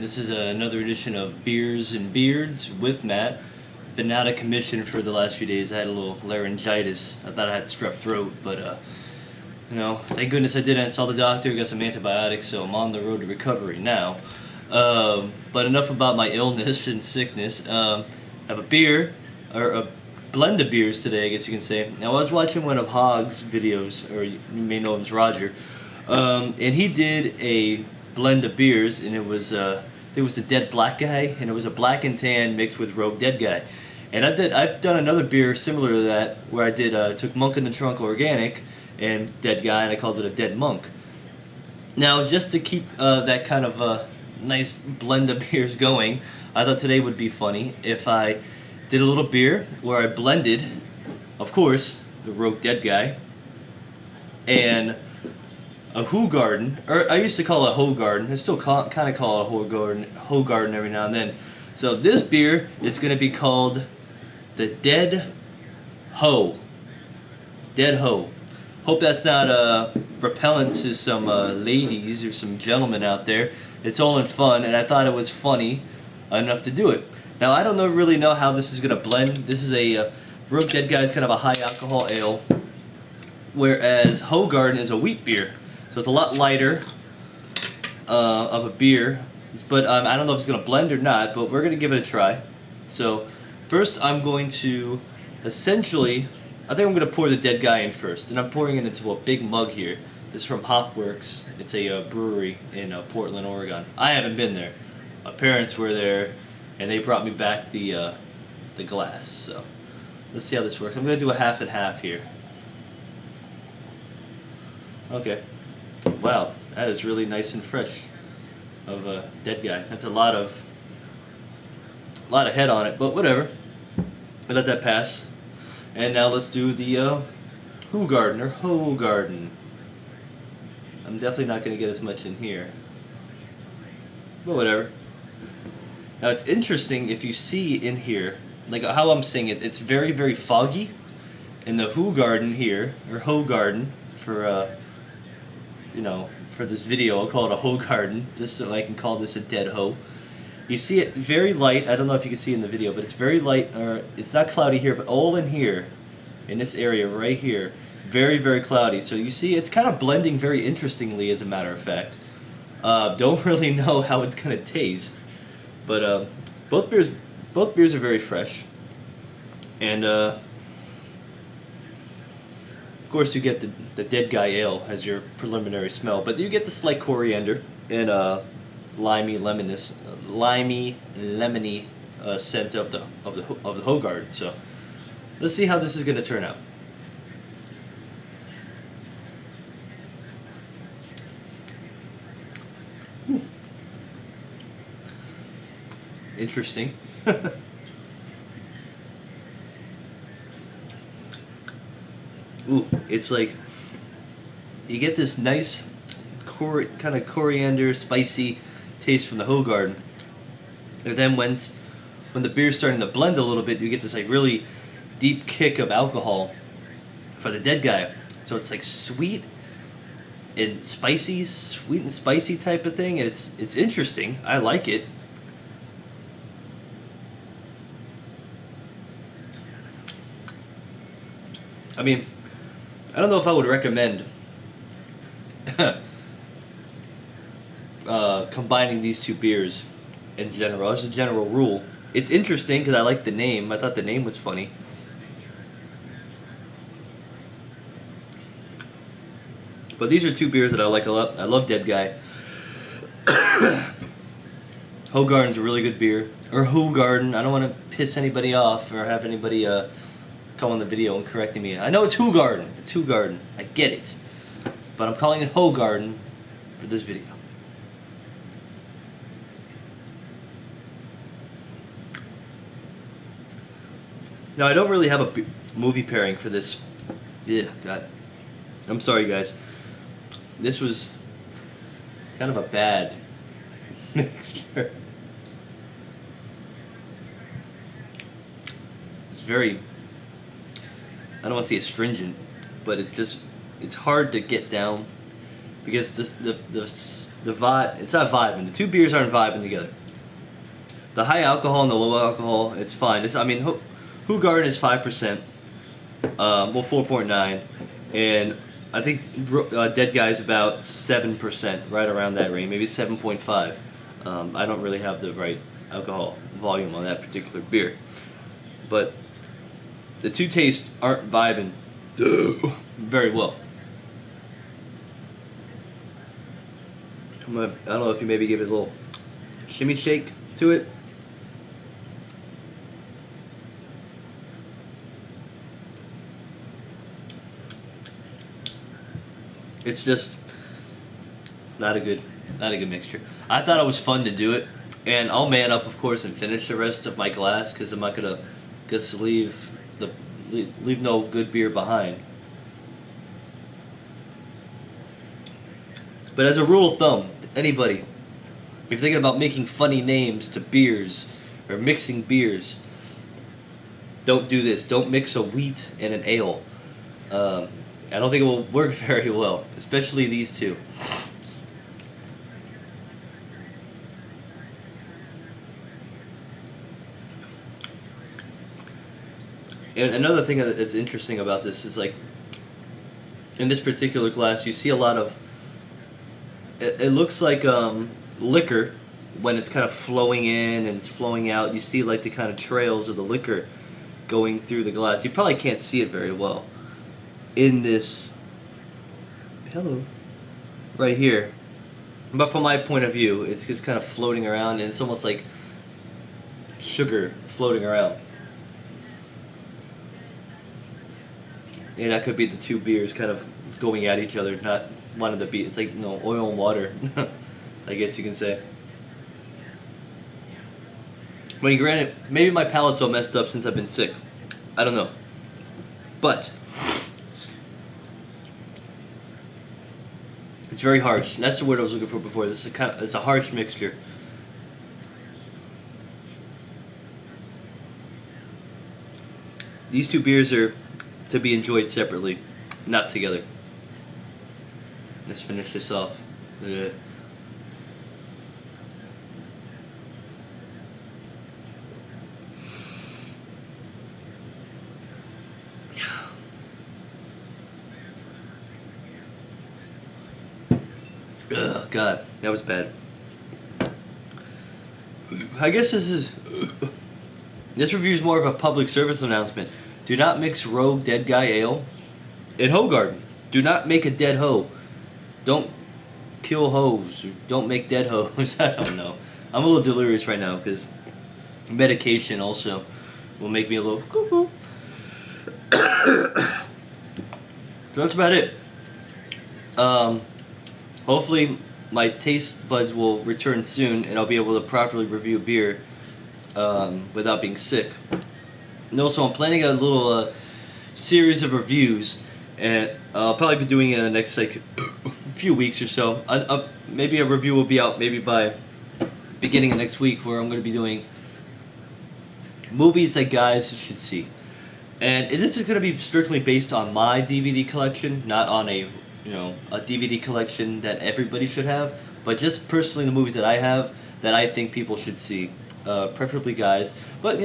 This is another edition of Beers and Beards with Matt. Been out of commission for the last few days. I had a little laryngitis. I thought I had strep throat, but you know, thank goodness I didn't. I saw the doctor, got some antibiotics, so I'm on the road to recovery now. But enough about my illness and sickness. I have a beer, or a blend of beers today, I guess you can say. Now, I was watching one of Hog's videos, or you may know him as Roger, and he did a blend of beers, and it was the Dead Black Guy, and it was a black and tan mixed with Rogue Dead Guy. And I've done another beer similar to that, where I took Monk in the Trunk Organic and Dead Guy, and I called it a Dead Monk. Now, just to keep that kind of nice blend of beers going, I thought today would be funny if I did a little beer where I blended, of course, the Rogue Dead Guy and a Hoegaarden, or I used to call it a Hoegaarden. I still kind of call it a Hoegaarden every now and then. So this beer is going to be called the Dead Hoe. Dead Hoe. Hope that's not repellent to some ladies or some gentlemen out there. It's all in fun, and I thought it was funny enough to do it. Now, I don't really know how this is going to blend. This is a Rogue Dead Guy is kind of a high alcohol ale, whereas Hoegaarden is a wheat beer. So it's a lot lighter of a beer, but I don't know if it's going to blend or not, but we're going to give it a try. So first I'm going to essentially, I think I'm going to pour the Dead Guy in first, and I'm pouring it into a big mug here. This is from Hopworks. It's a brewery in Portland, Oregon. I haven't been there. My parents were there, and they brought me back the glass. So let's see how this works. I'm going to do a half and half here. Okay. Wow, that is really nice and fresh of a Dead Guy. That's a lot of head on it, but whatever. I let that pass. And now let's do the Hoegaarden or Hoegaarden. I'm definitely not going to get as much in here, but whatever. Now it's interesting if you see in here, like how I'm saying it, it's very, very foggy. And the Hoegaarden here, or Hoegaarden for for this video, I'll call it a Hoegaarden, just so I can call this a Dead Hoe. You see it very light. I don't know if you can see in the video, but it's very light, or it's not cloudy here, but all in here, in this area right here, very, very cloudy. So you see it's kind of blending very interestingly, as a matter of fact. Don't really know how it's going to taste, but both beers are very fresh. And of course, you get the Dead Guy Ale as your preliminary smell, but you get the slight coriander and limey lemony scent of the Hoegaarden. So let's see how this is going to turn out. Interesting. Ooh, it's like you get this nice kind of coriander, spicy taste from the Hoegaarden, and then when the beer's starting to blend a little bit, you get this like really deep kick of alcohol for the Dead Guy. So it's like sweet and spicy type of thing, and it's interesting. I like it. I mean, I don't know if I would recommend combining these two beers in general. As a general rule, it's interesting because I like the name. I thought the name was funny. But these are two beers that I like a lot. I love Dead Guy. Hoegaarden's a really good beer. Or Hoegaarden. I don't want to piss anybody off or have anybody come on the video and correcting me. I know it's Hoegaarden. It's Hoegaarden. I get it. But I'm calling it Hoegaarden for this video. Now, I don't really have a movie pairing for this. Yeah, God. I'm sorry, guys. This was kind of a bad mixture. It's very, I don't want to say astringent, but it's hard to get down because the vibe, it's not vibing. The two beers aren't vibing together. The high alcohol and the low alcohol, it's fine. I mean, Hoegaarden is 5%, well 4.9, and I think Dead Guy is about 7%, right around that range, maybe 7.5. I don't really have the right alcohol volume on that particular beer, but the two tastes aren't vibing very well. I don't know if you maybe give it a little shimmy shake to it. It's just not a good mixture. I thought it was fun to do it, and I'll man up, of course, and finish the rest of my glass because I'm not gonna just leave no good beer behind. But as a rule of thumb, anybody, if you're thinking about making funny names to beers or mixing beers, don't do this. Don't mix a wheat and an ale. I don't think it will work very well, especially these two. And another thing that's interesting about this is, like, in this particular glass, you see a lot of, it looks like liquor when it's kind of flowing in and it's flowing out. You see like the kind of trails of the liquor going through the glass. You probably can't see it very well in this, hello, right here. But from my point of view, it's just kind of floating around, and it's almost like sugar floating around. And that could be the two beers kind of going at each other, not wanting to be. It's like, oil and water, I guess you can say. I mean, granted, maybe my palate's all messed up since I've been sick. I don't know. But it's very harsh. That's the word I was looking for before. This is it's a harsh mixture. These two beers are to be enjoyed separately, not together. Let's finish this off. Yeah. Oh God, that was bad. I guess this review is more of a public service announcement. Do not mix Rogue Dead Guy Ale in Hoegaarden. Do not make a Dead Hoe. Don't kill hoes, or don't make dead hoes. I don't know. I'm a little delirious right now because medication also will make me a little cuckoo. So that's about it. Hopefully my taste buds will return soon and I'll be able to properly review beer without being sick. And also I'm planning a little series of reviews, and I'll probably be doing it in the next few weeks or so. Maybe a review will be out maybe by beginning of next week, where I'm going to be doing movies that guys should see. And this is going to be strictly based on my DVD collection, not on a DVD collection that everybody should have, but just personally the movies that I have that I think people should see, preferably guys. But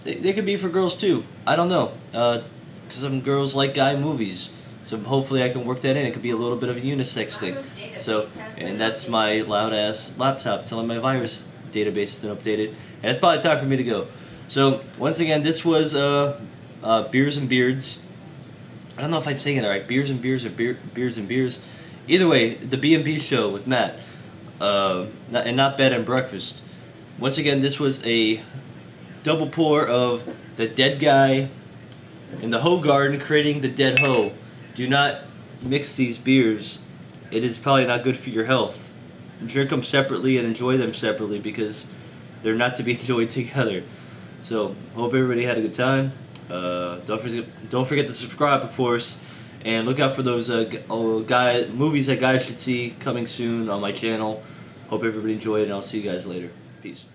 they could be for girls too. I don't know, because some girls like guy movies. So hopefully I can work that in. It could be a little bit of a unisex thing. So, and that's my loud ass laptop telling my virus database isn't updated, and it's probably time for me to go. So once again, this was Beers and Beards. I don't know if I'm saying it right. Beers and Beers or Beers and Beers. Either way, the B&B show with Matt, and not bed and breakfast. Once again, this was a double pour of the Dead Guy in the Hoegaarden, creating the Dead Hoe. Do not mix these beers. It is probably not good for your health. Drink them separately and enjoy them separately, because they're not to be enjoyed together. So, hope everybody had a good time. Don't forget to subscribe, of course, and look out for those movies that guys should see coming soon on my channel. Hope everybody enjoyed, and I'll see you guys later. Peace.